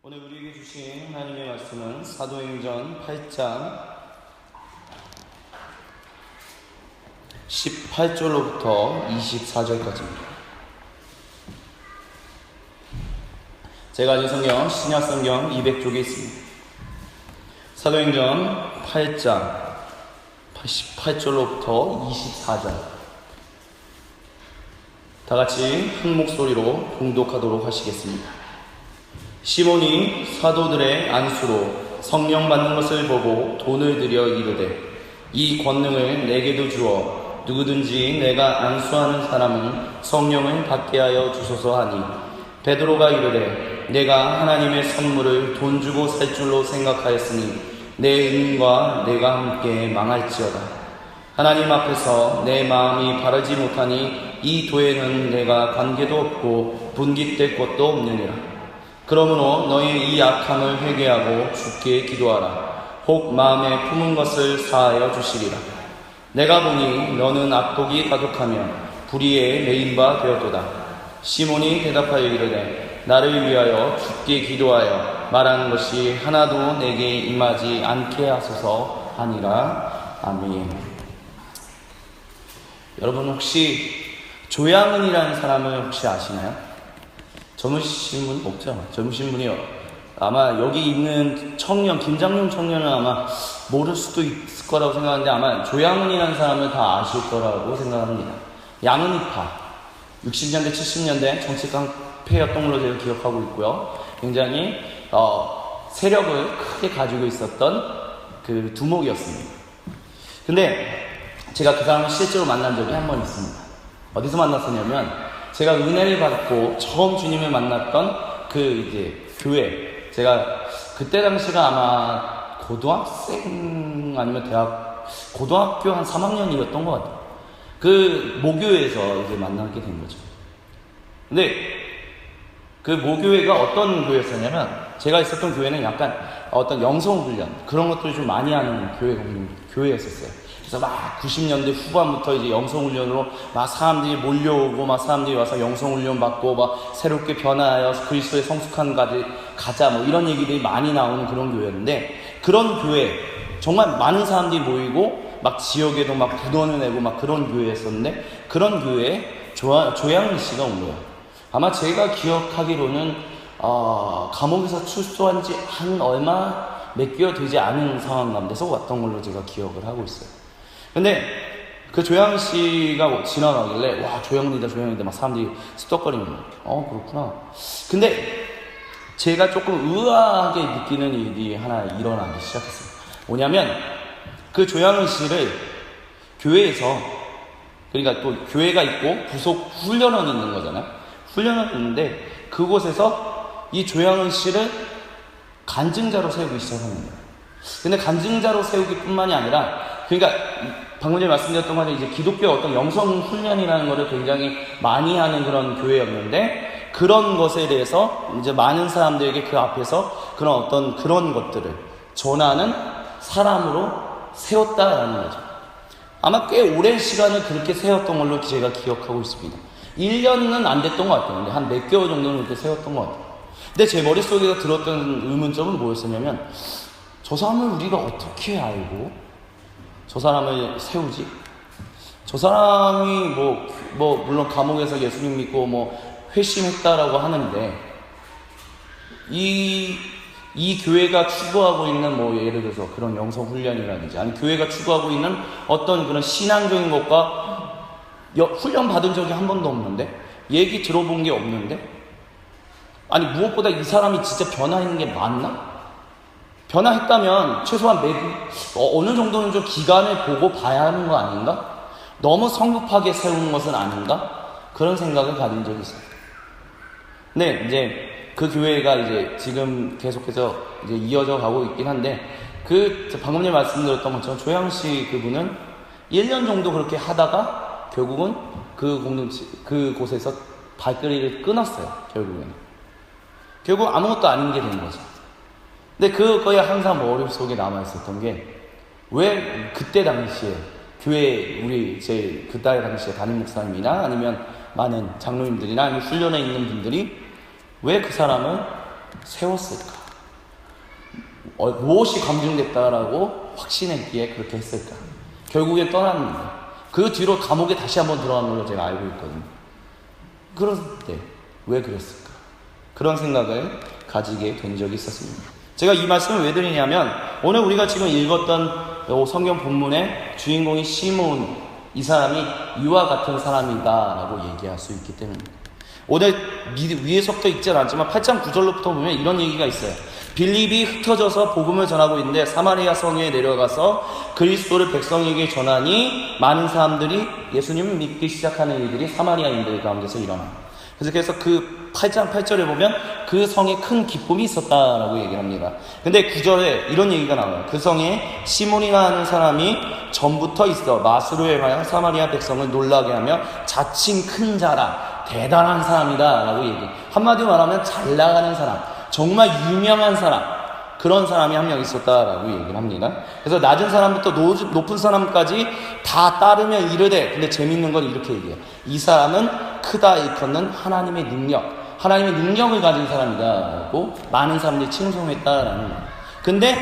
오늘 우리에게 주신 하나님의 말씀은 사도행전 8장 18절로부터 24절까지입니다. 제가 가진 성경 신약성경 200쪽에 있습니다. 사도행전 8장 18절로부터 24절 다같이 큰 목소리로 봉독하도록 하시겠습니다. 시몬이 사도들의 안수로 성령 받는 것을 보고 돈을 들여 이르되 이 권능을 내게도 주어 누구든지 내가 안수하는 사람은 성령을 받게 하여 주소서 하니 베드로가 이르되 내가 하나님의 선물을 돈 주고 살 줄로 생각하였으니 내 은과 내가 함께 망할지어다. 하나님 앞에서 내 마음이 바르지 못하니 이 도에는 내가 관계도 없고 분깃될 것도 없느니라. 그러므로 너의 이 악함을 회개하고 주께 기도하라. 혹 마음에 품은 것을 사하여 주시리라. 내가 보니 너는 악독이 가득하며 불의에 매인 바 되었도다. 시몬이 대답하여 이르되 나를 위하여 주께 기도하여 말하는 것이 하나도 내게 임하지 않게 하소서 하니라. 아멘. 여러분 혹시 조양은이라는 사람을 혹시 아시나요? 젊으신 분 없죠? 젊으신 분이요. 아마 여기 있는 청년, 김장용 청년은 아마 모를 수도 있을 거라고 생각하는데 아마 조양은이라는 사람을 다 아실 거라고 생각합니다. 양은이파 60년대 70년대 정치 깡패였던 걸로 제가 기억하고 있고요. 굉장히 세력을 크게 가지고 있었던 그 두목이었습니다. 근데 제가 그 사람을 실제로 만난 적이 한 번 있습니다. 어디서 만났었냐면 제가 은혜를 받고 처음 주님을 만났던 그 이제 교회, 제가 그때 당시가 아마 고등학생 아니면 고등학교 한 3학년이었던 것 같아요. 그 모교에서 이제 만나게 된 거죠. 근데 그 모교회가 어떤 교회였었냐면 제가 있었던 교회는 약간 어떤 영성훈련 그런 것들을 좀 많이 하는 교회였었어요. 그래서 막 90년대 후반부터 이제 영성훈련으로 막 사람들이 몰려오고 막 사람들이 와서 영성훈련 받고 막 새롭게 변화하여 그리스도의 성숙한 가자 뭐 이런 얘기들이 많이 나오는 그런 교회였는데 그런 교회 정말 많은 사람들이 모이고 막 지역에도 막 부도를 내고 막 그런 교회였었는데 그런 교회에 조양은 씨가 온 거예요. 아마 제가 기억하기로는 감옥에서 출소한 지 한 얼마 몇 개월 되지 않은 상황 가운데서 왔던 걸로 제가 기억을 하고 있어요. 근데 그 조양 씨가 지나가길래 와 조양이다 막 사람들이 스떡거리는 거예요. 그렇구나. 근데 제가 조금 의아하게 느끼는 일이 하나 일어나기 시작했어요. 뭐냐면 그 조양 씨를 교회에서 그러니까 또 교회가 있고 부속 훈련원이 있는 거잖아요. 훈련원이 있는데 그곳에서 이 조양은 씨를 간증자로 세우기 시작하는 거예요. 근데 간증자로 세우기 뿐만이 아니라 그러니까 방금 전에 말씀드렸던 것처럼 이제 기독교 어떤 영성 훈련이라는 것을 굉장히 많이 하는 그런 교회였는데 그런 것에 대해서 이제 많은 사람들에게 그 앞에서 그런 것들을 전하는 사람으로 세웠다라는 거죠. 아마 꽤 오랜 시간을 그렇게 세웠던 걸로 제가 기억하고 있습니다. 1년은 안 됐던 것 같아요. 근데 한 몇 개월 정도는 그렇게 세웠던 것 같아요. 근데 제 머릿속에서 들었던 의문점은 뭐였었냐면 저 사람을 우리가 어떻게 알고 저 사람을 세우지? 저 사람이 물론 감옥에서 예수님 믿고 회심했다라고 하는데 이 교회가 추구하고 있는 예를 들어서 그런 영성 훈련이라든지 아니 교회가 추구하고 있는 어떤 그런 신앙적인 것과 훈련 받은 적이 한 번도 없는데 얘기 들어본 게 없는데 아니 무엇보다 이 사람이 진짜 변화했는 게 맞나? 변화했다면 최소한 어느 정도는 좀 기간을 보고 봐야 하는 거 아닌가? 너무 성급하게 세우는 것은 아닌가? 그런 생각을 가진 적이 있어요. 근데 이제 그 교회가 이제 지금 계속해서 이제 이어져 가고 있긴 한데 방금 전에 말씀드렸던 것처럼 조양 씨 그분은 1년 정도 그렇게 하다가 결국은 그곳에서 발걸이를 끊었어요. 결국 아무것도 아닌 게 된 거죠. 근데 그거에 항상 머릿속에 남아있었던 게 왜 그때 당시에 교회 그때 당시에 담임 목사님이나 아니면 많은 장로님들이나 아니면 훈련에 있는 분들이 왜 그 사람을 세웠을까? 무엇이 검증됐다라고 확신했기에 그렇게 했을까? 결국에 떠났는데 그 뒤로 감옥에 다시 한번 들어간 걸로 제가 알고 있거든요. 그럴 때 왜 그랬을까? 그런 생각을 가지게 된 적이 있었습니다. 제가 이 말씀을 왜 드리냐면 오늘 우리가 지금 읽었던 성경 본문의 주인공이 시몬, 이 사람이 이와 같은 사람이다라고 얘기할 수 있기 때문입니다. 오늘 위에 적혀 있지는 않지만 8장 9절로부터 보면 이런 얘기가 있어요. 빌립이 흩어져서 복음을 전하고 있는데 사마리아 성에 내려가서 그리스도를 백성에게 전하니 많은 사람들이 예수님을 믿기 시작하는 일들이 사마리아인들 가운데서 일어나. 그래서 그 8장 8절에 보면 그 성에 큰 기쁨이 있었다라고 얘기를 합니다. 근데 9절에 이런 얘기가 나와요. 그 성에 시몬이라 하는 사람이 전부터 있어 마술을 행하여 사마리아 백성을 놀라게 하며 자칭 큰 자라 대단한 사람이다 라고 얘기해. 한마디로 말하면 잘 나가는 사람, 정말 유명한 사람, 그런 사람이 한 명 있었다라고 얘기를 합니다. 그래서 낮은 사람부터 높은 사람까지 다 따르며 이르되, 근데 재밌는 건 이렇게 얘기해요. 이 사람은 크다 일컫는 하나님의 능력을 가진 사람이다라고 많은 사람들이 칭송했다라는 거예요. 근데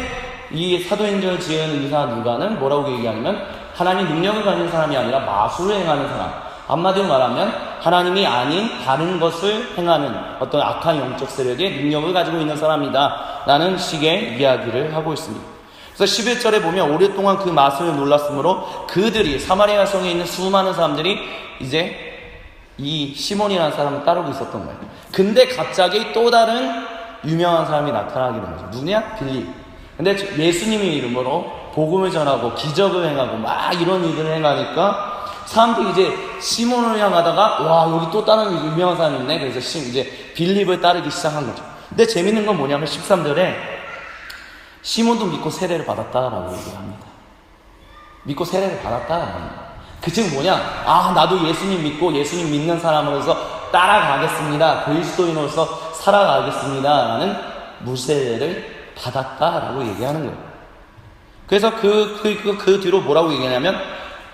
이 사도행전을 지은 의사 누가는 뭐라고 얘기하냐면 하나님의 능력을 가진 사람이 아니라 마술을 행하는 사람, 한마디로 말하면 하나님이 아닌 다른 것을 행하는 어떤 악한 영적 세력의 능력을 가지고 있는 사람이다 라는 식의 이야기를 하고 있습니다. 그래서 11절에 보면 오랫동안 그 마술을 놀랐으므로 그들이 사마리아 성에 있는 수많은 사람들이 이제 이 시몬이라는 사람을 따르고 있었던 거예요. 근데 갑자기 또 다른 유명한 사람이 나타나게 된 거죠. 누구냐? 빌립. 근데 예수님의 이름으로 복음을 전하고 기적을 행하고 막 이런 일들을 행하니까 사람들이 이제 시몬을 향하다가 와 여기 또 다른 유명한 사람이 있네. 그래서 이제 빌립을 따르기 시작한 거죠. 근데 재밌는 건 뭐냐면 13절에 시몬도 믿고 세례를 받았다라고 얘기합니다. 믿고 세례를 받았다라고 합니다. 그 즉 뭐냐? 아 나도 예수님 믿고 예수님 믿는 사람으로서 따라가겠습니다. 그리스도인으로서 살아가겠습니다 라는 무세례를 받았다라고 얘기하는 거예요. 그래서 그 뒤로 뭐라고 얘기하냐면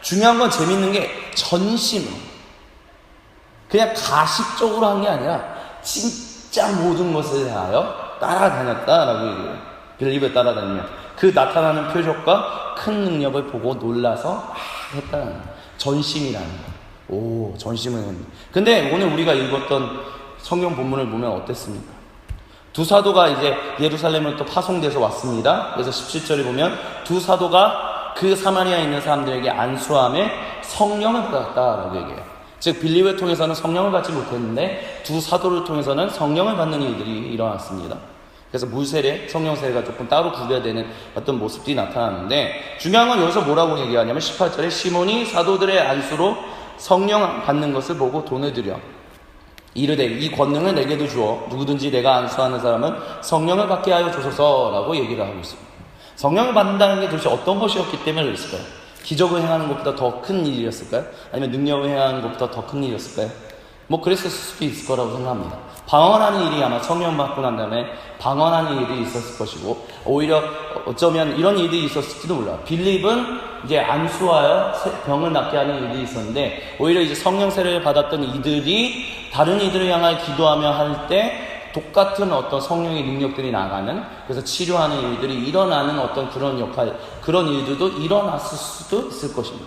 중요한 건 재밌는 게 전심으로 그냥 가식적으로 한 게 아니라 진짜 모든 것을 대하여 따라다녔다라고 얘기해요. 빌립을 따라다니며 그 나타나는 표적과 큰 능력을 보고 놀라서 했다는 거예요. 전심이라는 거. 오, 전심을 했네. 근데 오늘 우리가 읽었던 성경 본문을 보면 어땠습니까? 두 사도가 이제 예루살렘을 또 파송돼서 왔습니다. 그래서 17절에 보면 두 사도가 그 사마리아에 있는 사람들에게 안수함에 성령을 받았다라고 얘기해요. 즉 빌립을 통해서는 성령을 받지 못했는데 두 사도를 통해서는 성령을 받는 일들이 일어났습니다. 그래서 물세례, 성령세례가 조금 따로 구별되는 어떤 모습들이 나타나는데 중요한 건 여기서 뭐라고 얘기하냐면 18절에 시몬이 사도들의 안수로 성령 받는 것을 보고 돈을 들여 이르되 이 권능을 내게도 주어 누구든지 내가 안수하는 사람은 성령을 받게 하여 주소서라고 얘기를 하고 있습니다. 성령을 받는다는 게 도대체 어떤 것이었기 때문에 그랬을까요? 기적을 행하는 것보다 더 큰 일이었을까요? 아니면 능력을 행하는 것보다 더 큰 일이었을까요? 뭐 그랬을 수도 있을 거라고 생각합니다. 방언하는 일이 아마 성령 받고 난 다음에 방언하는 일이 있었을 것이고 오히려 어쩌면 이런 일이 있었을지도 몰라요. 빌립은 이제 안수하여 병을 낫게 하는 일이 있었는데 오히려 이제 성령 세례를 받았던 이들이 다른 이들을 향하여 기도하며 할 때 똑같은 어떤 성령의 능력들이 나가는 그래서 치료하는 일들이 일어나는 어떤 그런 역할 그런 일들도 일어났을 수도 있을 것입니다.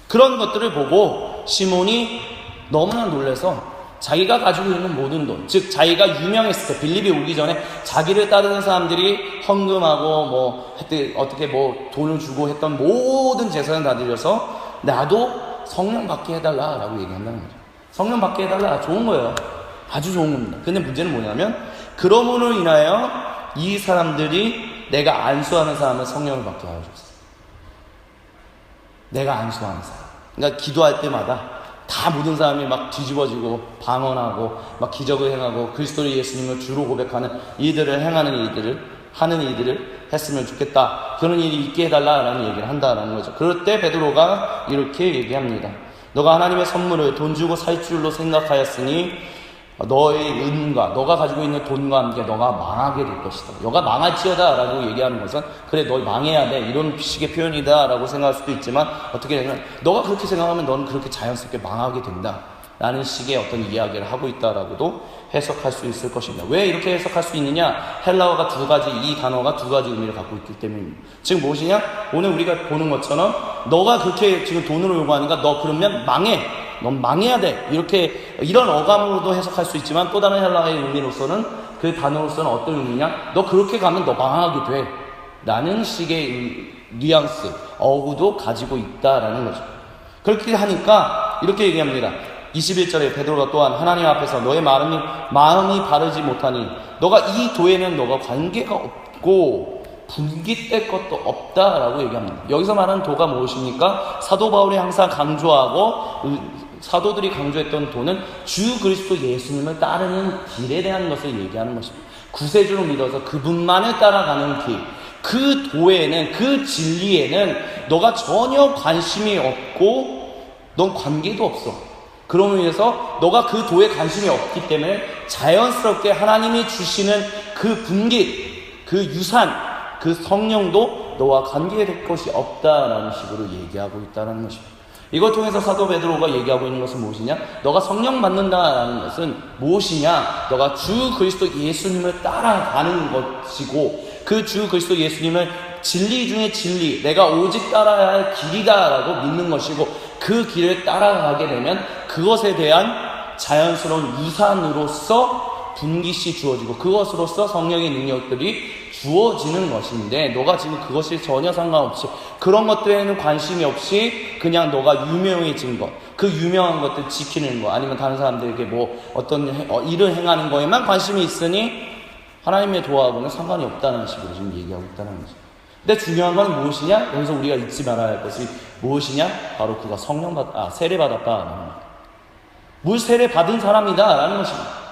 그런 것들을 보고 시몬이 너무나 놀라서 자기가 가지고 있는 모든 돈, 즉 자기가 유명했을 때 빌립이 오기 전에 자기를 따르는 사람들이 헌금하고 뭐 어떻게 뭐 돈을 주고 했던 모든 재산을 다 들여서 나도 성령 받게 해달라라고 얘기한다는 거죠. 성령 받게 해달라 좋은 거예요. 아주 좋은 겁니다. 근데 문제는 뭐냐면 그러므로 인하여 이 사람들이 내가 안수하는 사람은 성령을 받게 하여 줬어. 내가 안수하는 사람. 그러니까 기도할 때마다 다 모든 사람이 막 뒤집어지고 방언하고 막 기적을 행하고 그리스도 예수님을 주로 고백하는 이들을 행하는 일들을 하는 일들을 했으면 좋겠다. 그런 일이 있게 해달라라는 얘기를 한다라는 거죠. 그럴 때 베드로가 이렇게 얘기합니다. 너가 하나님의 선물을 돈 주고 살 줄로 생각하였으니 너의 은과 너가 가지고 있는 돈과 함께 너가 망하게 될 것이다. 너가 망할지어다 라고 얘기하는 것은 그래 너 망해야 돼 이런 식의 표현이다 라고 생각할 수도 있지만 어떻게 되면 너가 그렇게 생각하면 너는 그렇게 자연스럽게 망하게 된다 라는 식의 어떤 이야기를 하고 있다라고도 해석할 수 있을 것입니다. 왜 이렇게 해석할 수 있느냐? 헬라어가 두 가지, 이 단어가 두 가지 의미를 갖고 있기 때문입니다. 즉 무엇이냐? 오늘 우리가 보는 것처럼 너가 그렇게 지금 돈으로 요구하니까 너 그러면 망해. 넌 망해야 돼. 이런 어감으로도 해석할 수 있지만 또 다른 헬라어의 의미로서는 그 단어로서는 어떤 의미냐? 너 그렇게 가면 너 망하게 돼. 라는 식의 뉘앙스, 어구도 가지고 있다라는 거죠. 그렇게 하니까 이렇게 얘기합니다. 21절에 베드로가 또한 하나님 앞에서 너의 마음이 바르지 못하니 너가 이 도에는 너가 관계가 없고 분깃될 것도 없다라고 얘기합니다. 여기서 말하는 도가 무엇입니까? 사도 바울이 항상 강조하고 사도들이 강조했던 도는 주 그리스도 예수님을 따르는 길에 대한 것을 얘기하는 것입니다. 구세주로 믿어서 그분만을 따라가는 길, 그 도에는, 그 진리에는 너가 전혀 관심이 없고 넌 관계도 없어. 그러면 위해서 너가 그 도에 관심이 없기 때문에 자연스럽게 하나님이 주시는 그 분깃, 그 유산, 그 성령도 너와 관계될 것이 없다라는 식으로 얘기하고 있다는 것입니다. 이걸 통해서 사도 베드로가 얘기하고 있는 것은 무엇이냐? 너가 성령 받는다라는 것은 무엇이냐? 너가 주 그리스도 예수님을 따라가는 것이고 그 주 그리스도 예수님을 진리 중에 진리, 내가 오직 따라야 할 길이다라고 믿는 것이고 그 길을 따라가게 되면 그것에 대한 자연스러운 유산으로서 분깃이 주어지고 그것으로서 성령의 능력들이 주어지는 것인데 너가 지금 그것이 전혀 상관없이 그런 것들에는 관심이 없이 그냥 너가 유명해진 것, 그 유명한 것들 지키는 거 아니면 다른 사람들에게 뭐 어떤 일을 행하는 거에만 관심이 있으니 하나님의 도하고는 상관이 없다는 식으로 지금 얘기하고 있다는 거죠. 근데 중요한 건 무엇이냐? 여기서 우리가 잊지 말아야 할 것이 무엇이냐? 바로 그가 세례 받았다라는 겁니다. 물 세례 받은 사람이다라는 것입니다.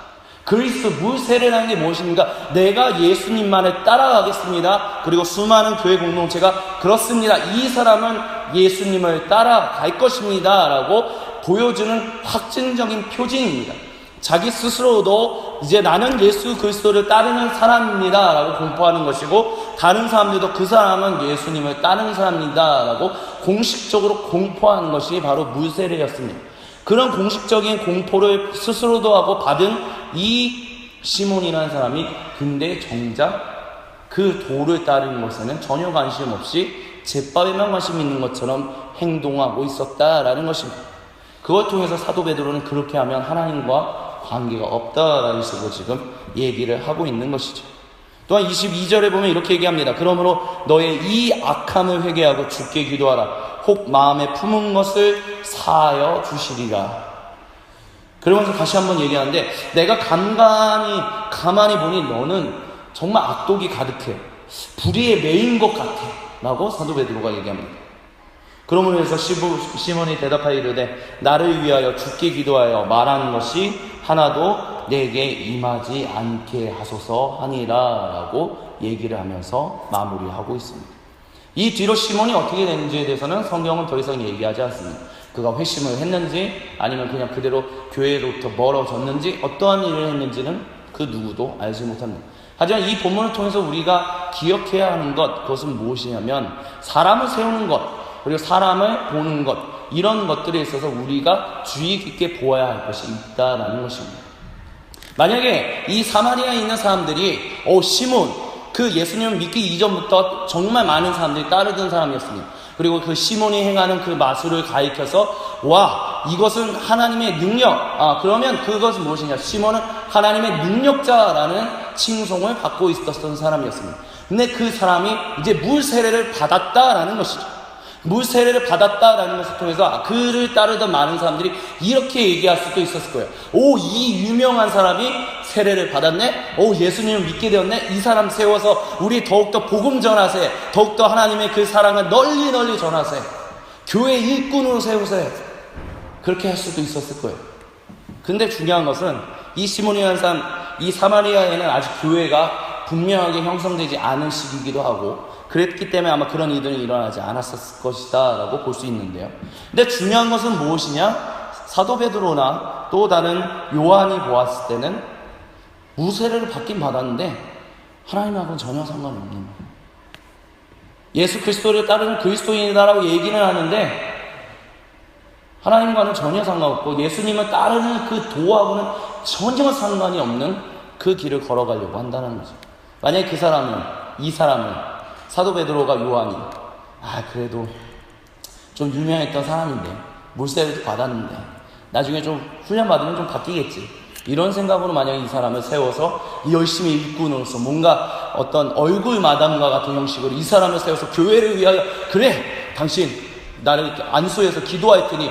그리스도 물 세례라는 게 무엇입니까? 내가 예수님만을 따라가겠습니다. 그리고 수많은 교회 공동체가 그렇습니다. 이 사람은 예수님을 따라갈 것입니다. 라고 보여주는 확증적인 표징입니다. 자기 스스로도 이제 나는 예수 그리스도를 따르는 사람입니다. 라고 공포하는 것이고 다른 사람들도 그 사람은 예수님을 따르는 사람입니다. 라고 공식적으로 공포하는 것이 바로 물 세례였습니다. 그런 공식적인 공포를 스스로도 하고 받은 이 시몬이라는 사람이 근데 정작 그 도를 따르는 것에는 전혀 관심 없이 제밥에만 관심 있는 것처럼 행동하고 있었다라는 것입니다. 그걸 통해서 사도 베드로는 그렇게 하면 하나님과 관계가 없다라는 식으로 지금 얘기를 하고 있는 것이죠. 또한 22절에 보면 이렇게 얘기합니다. 그러므로 너의 이 악함을 회개하고 주께 기도하라. 혹 마음에 품은 것을 사하여 주시리라. 그러면서 다시 한번 얘기하는데 내가 가만히 보니 너는 정말 악독이 가득해. 불의에 매인 것 같아. 라고 사도 베드로가 얘기합니다. 그러므로 해서 시몬이 대답하여 이르되 나를 위하여 주께 기도하여 말하는 것이 하나도 내게 임하지 않게 하소서 하니라 라고 얘기를 하면서 마무리하고 있습니다. 이 뒤로 시몬이 어떻게 되는지에 대해서는 성경은 더 이상 얘기하지 않습니다. 그가 회심을 했는지 아니면 그냥 그대로 교회로부터 멀어졌는지 어떠한 일을 했는지는 그 누구도 알지 못합니다. 하지만 이 본문을 통해서 우리가 기억해야 하는 것, 그것은 무엇이냐면 사람을 세우는 것 그리고 사람을 보는 것 이런 것들에 있어서 우리가 주의 깊게 보아야 할 것이 있다라는 것입니다. 만약에 이 사마리아에 있는 사람들이 시몬 그 예수님을 믿기 이전부터 정말 많은 사람들이 따르던 사람이었습니다. 그리고 그 시몬이 행하는 그 마술을 가리켜서 와 이것은 하나님의 능력 그러면 그것은 무엇이냐 시몬은 하나님의 능력자라는 칭송을 받고 있었던 사람이었습니다. 근데 그 사람이 이제 물 세례를 받았다라는 것이죠. 물 세례를 받았다라는 것을 통해서 그를 따르던 많은 사람들이 이렇게 얘기할 수도 있었을 거예요. 이 유명한 사람이 세례를 받았네? 예수님을 믿게 되었네? 이 사람 세워서 우리 더욱더 복음 전하세. 더욱더 하나님의 그 사랑을 널리 전하세. 교회 일꾼으로 세우세. 그렇게 할 수도 있었을 거예요. 근데 중요한 것은 이 시몬이라는 사람, 이 사마리아에는 아직 교회가 분명하게 형성되지 않은 시기이기도 하고 그랬기 때문에 아마 그런 일들이 일어나지 않았을 것이다 라고 볼 수 있는데요. 근데 중요한 것은 무엇이냐? 사도 베드로나 또 다른 요한이 보았을 때는 무세례를 받긴 받았는데 하나님하고는 전혀 상관이 없는 거예요. 예수 그리스도를 따르는 그리스도인이다라고 얘기는 하는데 하나님과는 전혀 상관없고 예수님을 따르는 그 도하고는 전혀 상관이 없는 그 길을 걸어가려고 한다는 거죠. 만약에 그 사람은, 이 사람은 사도 베드로가 요한이 그래도 좀 유명했던 사람인데 물세례도 받았는데 나중에 좀 훈련 받으면 좀 바뀌겠지, 이런 생각으로 만약에 이 사람을 세워서 열심히 일꾼으로서 뭔가 어떤 얼굴 마담과 같은 형식으로 이 사람을 세워서 교회를 위하여, 그래 당신 나를 안수해서 기도할 테니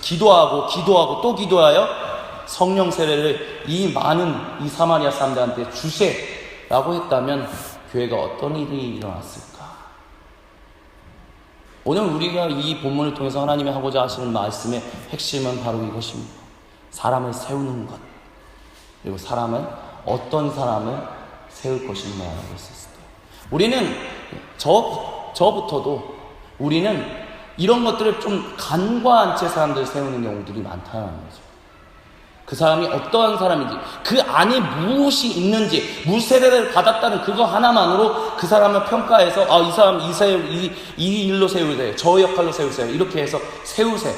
기도하고 또 기도하여 성령 세례를 이 많은 이 사마리아 사람들한테 주세라고 했다면 교회가 어떤 일이 일어났을까? 오늘 우리가 이 본문을 통해서 하나님이 하고자 하시는 말씀의 핵심은 바로 이것입니다. 사람을 세우는 것, 그리고 사람은 어떤 사람을 세울 것인가라고 했었을 때, 우리는 저부터도 우리는 이런 것들을 좀 간과한 채 사람들을 세우는 경우들이 많다는 거죠. 그 사람이 어떠한 사람인지, 그 안에 무엇이 있는지, 물세례를 받았다는 그거 하나만으로 그 사람을 평가해서 이 사람 이 일로 세우세요, 저 역할로 세우세요, 이렇게 해서 세우세.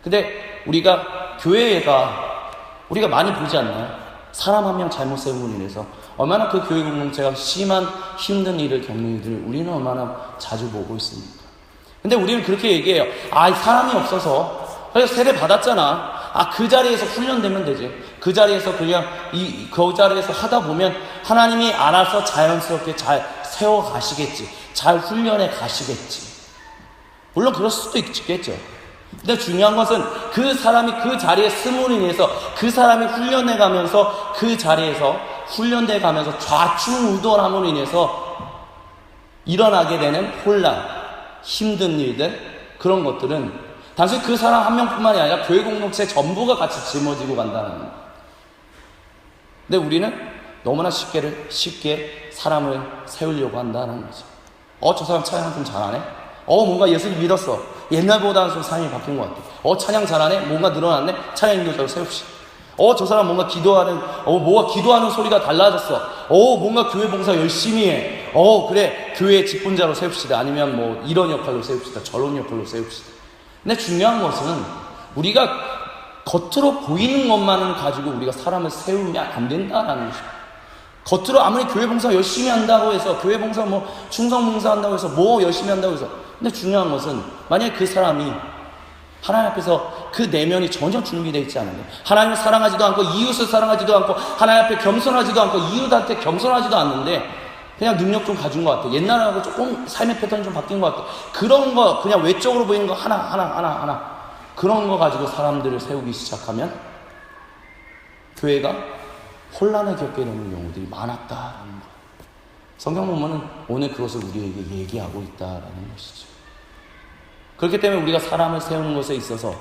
근데 우리가 많이 보지 않나요? 사람 한 명 잘못 세움으로 인해서 얼마나 그 교회 공동체가 심한 힘든 일을 겪는 일들을 우리는 얼마나 자주 보고 있습니까? 근데 우리는 그렇게 얘기해요. 사람이 없어서, 그래서 세례 받았잖아, 그 자리에서 훈련되면 되지, 그 자리에서 그냥 그 자리에서 하다 보면 하나님이 알아서 자연스럽게 잘 세워 가시겠지, 잘 훈련해 가시겠지. 물론 그럴 수도 있겠죠. 근데 중요한 것은 그 사람이 그 자리에 쓰므로 인해서 그 사람이 훈련해 가면서 그 자리에서 훈련돼 가면서 좌충우돌함으로 인해서 일어나게 되는 혼란, 힘든 일들, 그런 것들은 단순히 그 사람 한 명뿐만이 아니라 교회 공동체 전부가 같이 짊어지고 간다는 겁니다. 근데 우리는 너무나 쉽게 사람을 세우려고 한다는 거죠. 저 사람 찬양 좀 잘하네? 뭔가 예수님 믿었어. 옛날보다는 좀 삶이 바뀐 것 같아. 찬양 잘하네? 뭔가 늘어났네? 찬양 인도자로 세웁시다. 저 사람 뭔가 기도하는 소리가 달라졌어. 뭔가 교회 봉사 열심히 해. 그래, 교회 직분자로 세웁시다. 아니면 이런 역할로 세웁시다. 저런 역할로 세웁시다. 근데 중요한 것은 우리가 겉으로 보이는 것만은 가지고 우리가 사람을 세우면 안 된다라는 것입니다. 겉으로 아무리 교회 봉사 열심히 한다고 해서, 교회 봉사 충성 봉사 한다고 해서, 열심히 한다고 해서, 근데 중요한 것은 만약에 그 사람이 하나님 앞에서 그 내면이 전혀 준비되어 있지 않은데, 하나님을 사랑하지도 않고 이웃을 사랑하지도 않고 하나님 앞에 겸손하지도 않고 이웃한테 겸손하지도 않는데 그냥 능력 좀 가진 것 같아, 옛날하고 조금 삶의 패턴이 좀 바뀐 것 같아, 그런 거 그냥 외적으로 보이는 거 하나 그런 거 가지고 사람들을 세우기 시작하면 교회가 혼란을 겪게 되는 경우들이 많았다라는 거예요. 성경 본문은 오늘 그것을 우리에게 얘기하고 있다라는 것이죠. 그렇기 때문에 우리가 사람을 세우는 것에 있어서,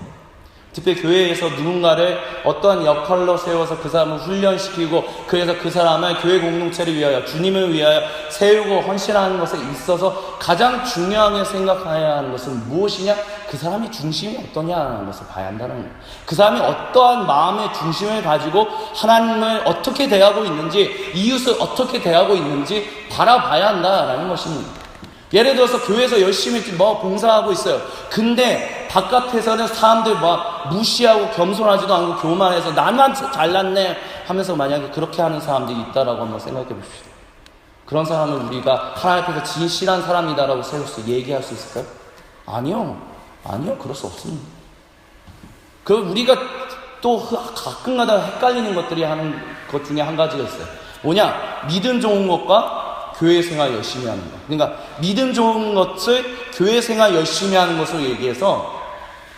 특별히 교회에서 누군가를 어떠한 역할로 세워서 그 사람을 훈련시키고, 그래서 그 사람을 교회 공동체를 위하여, 주님을 위하여 세우고 헌신하는 것에 있어서 가장 중요하게 생각해야 하는 것은 무엇이냐? 그 사람의 중심이 어떠냐는 것을 봐야 한다는 거예요. 그 사람이 어떠한 마음의 중심을 가지고 하나님을 어떻게 대하고 있는지, 이웃을 어떻게 대하고 있는지 바라봐야 한다라는 것입니다. 예를 들어서 교회에서 열심히 봉사하고 있어요. 근데 바깥에서는 사람들 무시하고 겸손하지도 않고 교만해서 나만 잘났네 하면서 만약에 그렇게 하는 사람들이 있다라고 한번 생각해 봅시다. 그런 사람을 우리가 하나님 앞에서 진실한 사람이다라고 얘기할 수 있을까요? 아니요, 그럴 수 없습니다. 우리가 또 가끔가다 헷갈리는 것들이 하는 것 중에 한 가지가 있어요. 뭐냐? 믿음 좋은 것과 교회 생활 열심히 하는 것. 그러니까 믿음 좋은 것을 교회 생활 열심히 하는 것을 얘기해서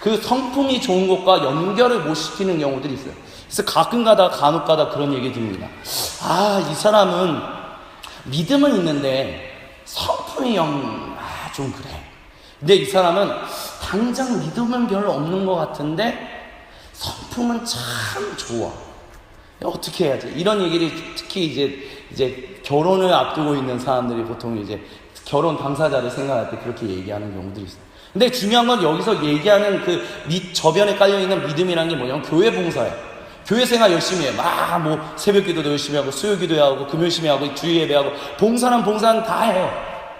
그 성품이 좋은 것과 연결을 못 시키는 경우들이 있어요. 그래서 간혹가다 그런 얘기 듭니다. 이 사람은 믿음은 있는데 성품이 좀 그래. 근데 이 사람은 당장 믿음은 별로 없는 것 같은데 성품은 참 좋아. 어떻게 해야지? 이런 얘기를 특히 이제 결혼을 앞두고 있는 사람들이 보통 이제 결혼 당사자를 생각할 때 그렇게 얘기하는 경우들이 있어요. 근데 중요한 건 여기서 얘기하는 그 저변에 깔려있는 믿음이라는 게 뭐냐면 교회 봉사예요. 교회 생활 열심히 해. 새벽 기도도 열심히 하고, 수요 기도하고, 금요 열심히 하고, 주일 예배하고, 봉사는 다 해요.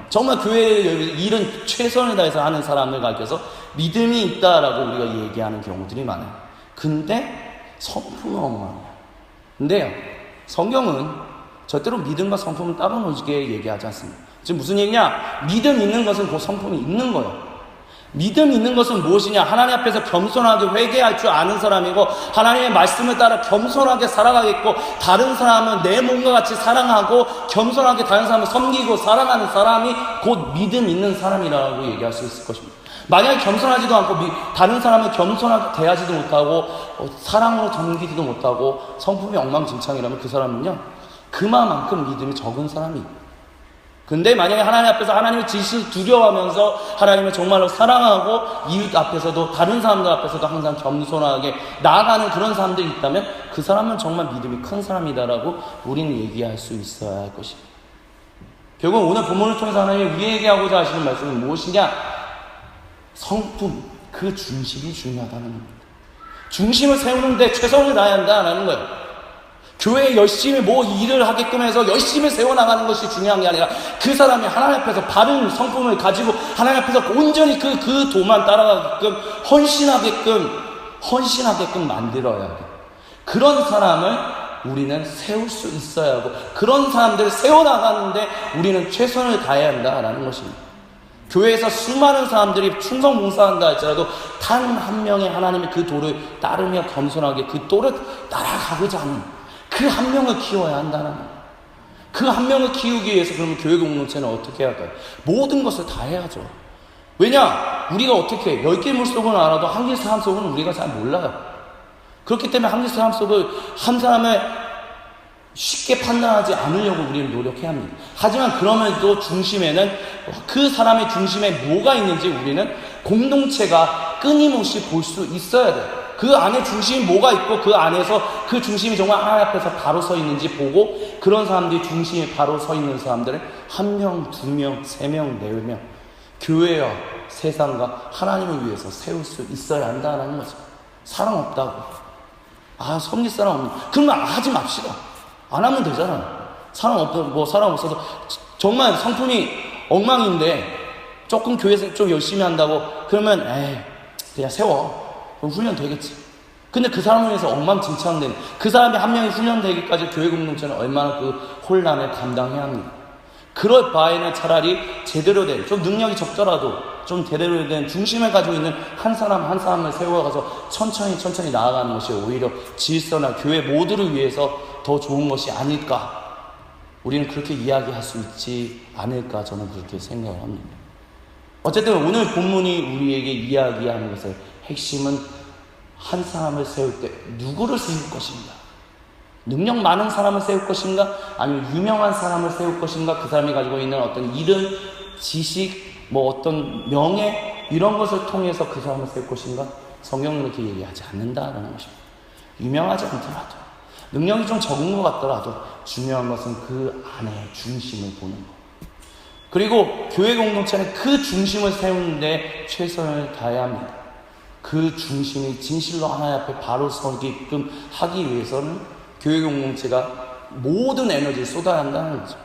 정말 교회 일은 최선을 다해서 하는 사람을 가르쳐서 믿음이 있다라고 우리가 얘기하는 경우들이 많아요. 근데 성품은 엉망이야. 근데요, 성경은 절대로 믿음과 성품은 따로 놓게 얘기하지 않습니다. 지금 무슨 얘기냐? 믿음 있는 것은 그 성품이 있는 거예요. 믿음 있는 것은 무엇이냐? 하나님 앞에서 겸손하게 회개할 줄 아는 사람이고, 하나님의 말씀을 따라 겸손하게 살아가겠고, 다른 사람은 내 몸과 같이 사랑하고 겸손하게 다른 사람을 섬기고 사랑하는 사람이 곧 믿음 있는 사람이라고 얘기할 수 있을 것입니다. 만약에 겸손하지도 않고 다른 사람을 겸손하게 대하지도 못하고 사랑으로 섬기지도 못하고 성품이 엉망진창이라면 그 사람은요, 그만큼 믿음이 적은 사람이에요. 근데 만약에 하나님 앞에서 하나님의 지시를 두려워하면서 하나님을 정말로 사랑하고 이웃 앞에서도 다른 사람들 앞에서도 항상 겸손하게 나아가는 그런 사람들이 있다면 그 사람은 정말 믿음이 큰 사람이다라고 우리는 얘기할 수 있어야 할 것입니다. 결국 오늘 본문을 통해서 하나님이 우리에게 하고자 하시는 말씀은 무엇이냐? 성품, 그 중심이 중요하다는 겁니다. 중심을 세우는데 최선을 다해야 한다는 거예요. 교회에 열심히 일을 하게끔 해서 열심히 세워나가는 것이 중요한 게 아니라 그 사람이 하나님 앞에서 바른 성품을 가지고 하나님 앞에서 온전히 그 도만 따라가게끔 헌신하게끔 만들어야 돼. 그런 사람을 우리는 세울 수 있어야 하고, 그런 사람들을 세워나가는데 우리는 최선을 다해야 한다라는 것입니다. 교회에서 수많은 사람들이 충성 봉사한다 할지라도 단 한 명의 하나님의 그 도를 따르며 겸손하게 그 도를 따라가고자 하는 그 한 명을 키워야 한다는 거예요. 그 한 명을 키우기 위해서 그러면 교회 공동체는 어떻게 해야 할까요? 모든 것을 다 해야죠. 왜냐? 우리가 어떻게 10개 물속은 알아도 한 개 사람 속은 우리가 잘 몰라요. 그렇기 때문에 한 개 사람 속을 한 사람을 쉽게 판단하지 않으려고 우리는 노력해야 합니다. 하지만 그러면도 중심에는 그 사람의 중심에 뭐가 있는지 우리는 공동체가 끊임없이 볼 수 있어야 돼요. 그 안에 중심이 뭐가 있고 그 안에서 그 중심이 정말 하나님 앞에서 바로 서 있는지 보고, 그런 사람들이 중심에 바로 서 있는 사람들을 1명, 2명, 3명, 4명 교회와 세상과 하나님을 위해서 세울 수 있어야 한다는 거죠. 사랑 없다고, 섬길 사람 없는, 그러면 하지 맙시다. 안 하면 되잖아요. 사람 없어서 정말 성품이 엉망인데 조금 교회에서 좀 열심히 한다고 그러면 그냥 세워. 그럼 훈련 되겠지. 근데 그 사람을 위해서 엉망진창된 그 사람이 한 명이 훈련되기까지 교회 공동체는 얼마나 그 혼란을 감당해야 합니까? 그럴 바에는 차라리 제대로 된, 좀 능력이 적더라도 좀 제대로 된 중심을 가지고 있는 한 사람 한 사람을 세워가서 천천히 나아가는 것이 오히려 질서나 교회 모두를 위해서 더 좋은 것이 아닐까. 우리는 그렇게 이야기할 수 있지 않을까, 저는 그렇게 생각을 합니다. 어쨌든 오늘 본문이 우리에게 이야기하는 것의 핵심은 한 사람을 세울 때 누구를 세울 것인가? 능력 많은 사람을 세울 것인가? 아니면 유명한 사람을 세울 것인가? 그 사람이 가지고 있는 어떤 이름, 지식, 어떤 명예, 이런 것을 통해서 그 사람을 세울 것인가? 성경은 그렇게 얘기하지 않는다라는 것입니다. 유명하지 않더라도, 능력이 좀 적은 것 같더라도 중요한 것은 그 안에 중심을 보는 것. 그리고 교회 공동체는 그 중심을 세우는데 최선을 다해야 합니다. 그 중심이 진실로 하나님 앞에 바로 서게끔 하기 위해서는 교회 공동체가 모든 에너지를 쏟아야 한다는 거죠.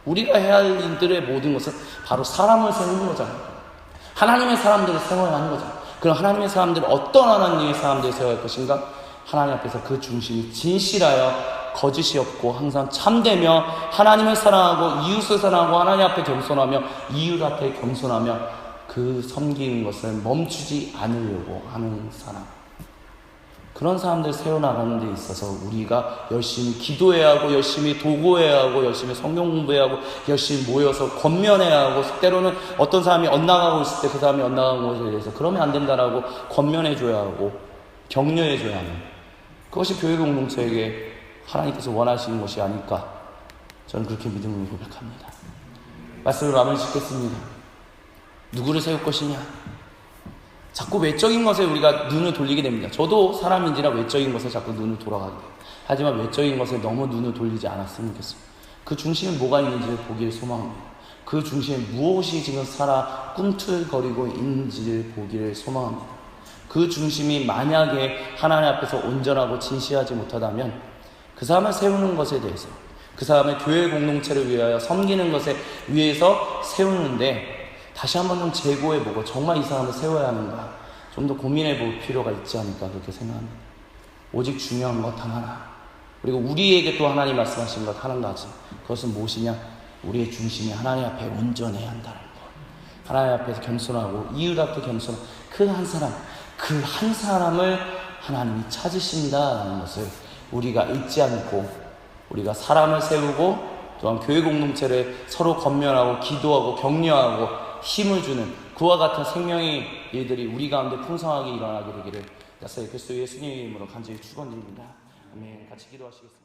우리가 해야 할 일들의 모든 것은 바로 사람을 세우는 거잖아요. 하나님의 사람들을 세워야 하는 거잖아요. 그럼 하나님의 사람들은 어떤 하나님의 사람들을 세워야 할 것인가? 하나님 앞에서 그 중심이 진실하여 거짓이 없고 항상 참되며 하나님을 사랑하고 이웃을 사랑하고 하나님 앞에 겸손하며 이웃 앞에 겸손하며 그 섬기는 것을 멈추지 않으려고 하는 사람, 그런 사람들 세워나가는 데 있어서 우리가 열심히 기도해야 하고 열심히 도구해야 하고 열심히 성경 공부해야 하고 열심히 모여서 권면해야 하고, 때로는 어떤 사람이 엇나가고 있을 때 그 사람이 엇나간 것에 대해서 그러면 안 된다라고 권면해줘야 하고 격려해줘야 하는, 그것이 교회 공동체에게 하나님께서 원하시는 것이 아닐까, 저는 그렇게 믿음을 고백합니다. 말씀을 마무리 짓겠습니다. 누구를 세울 것이냐? 자꾸 외적인 것에 우리가 눈을 돌리게 됩니다. 저도 사람인지라 외적인 것에 자꾸 눈을 돌아가게 돼요. 하지만 외적인 것에 너무 눈을 돌리지 않았으면 좋겠습니다. 그 중심에 뭐가 있는지를 보기를 소망합니다. 그 중심에 무엇이 지금 살아 꿈틀거리고 있는지를 보기를 소망합니다. 그 중심이 만약에 하나님 앞에서 온전하고 진실하지 못하다면 그 사람을 세우는 것에 대해서, 그 사람의 교회 공동체를 위하여 섬기는 것에 위해서 세우는데 다시 한번 좀 재고해보고 정말 이 사람을 세워야 하는가 좀 더 고민해볼 필요가 있지 않을까 그렇게 생각합니다. 오직 중요한 것 하나, 그리고 우리에게 또 하나님 말씀하신 것 한 가지, 그것은 무엇이냐? 우리의 중심이 하나님 앞에 온전해야 한다는 것. 하나님 앞에서 겸손하고 이웃 앞에 겸손하고 그 한 사람을 하나님이 찾으신다는 것을 우리가 잊지 않고, 우리가 사람을 세우고 또한 교회 공동체를 서로 건면하고 기도하고 격려하고 힘을 주는 그와 같은 생명의 일들이 우리 가운데 풍성하게 일어나게 되기를 그리스도 예수님의 이름으로 간절히 축원드립니다. 아멘. 같이 기도하시겠습니다.